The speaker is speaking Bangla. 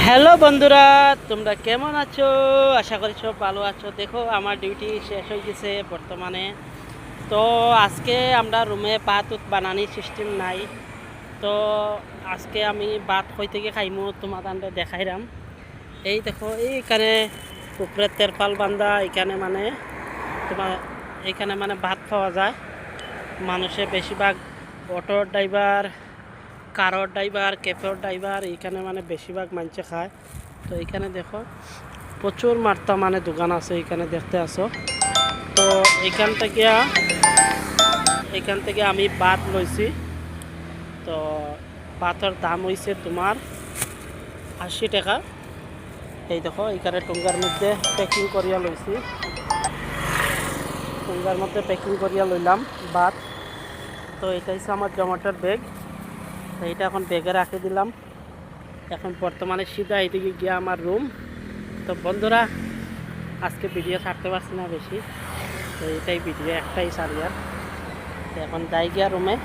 হ্যালো বন্ধুরা, তোমরা কেমন আছো? আশা করি সব ভালো আছো। দেখো, আমার ডিউটি শেষ হয়ে গেছে বর্তমানে। তো আজকে আমরা রুমে ভাত বানানি সিস্টেম নাই। তো আজকে আমি ভাত কই থেকে খাইমু তোমাদের দেখাইলাম। এই দেখো, এইখানে উপরে তেরপাল বান্ধা, এখানে মানে তোমার এখানে মানে ভাত খাওয়া যায়। মানুষে বেশিরভাগ অটো ড্রাইভার, কারোর ড্রাইভার, ক্যাফের ড্রাইভার এখানে মানে বেশিরভাগ মানুষে খায়। তো এখানে দেখো প্রচুর মাত্রা মানে দোকান আছে, এখানে দেখতে আসো। তো এখান থেকে আমি ভাত লইছি। তো ভাতের দাম হয়েছে তোমার 80 টাকা। এই দেখো, এখানে টুঙ্গার মধ্যে প্যাকিং করিয়া লইছি, টুঙ্গার মধ্যে প্যাকিং করিয়া লইলাম ভাত। তো এটা হচ্ছে আমার জমাটোর ব্যাগ। তো এটা এখন ব্যাগে রাখে দিলাম। এখন বর্তমানে সিধা এদিকে গিয়া আমার রুম। তো বন্ধুরা, আজকে ভিডিও ছাড়তে পারছি না বেশি, তো এটাই ভিডিও একটাই ছাড়ি। আর এখন যাই গিয়া রুমে।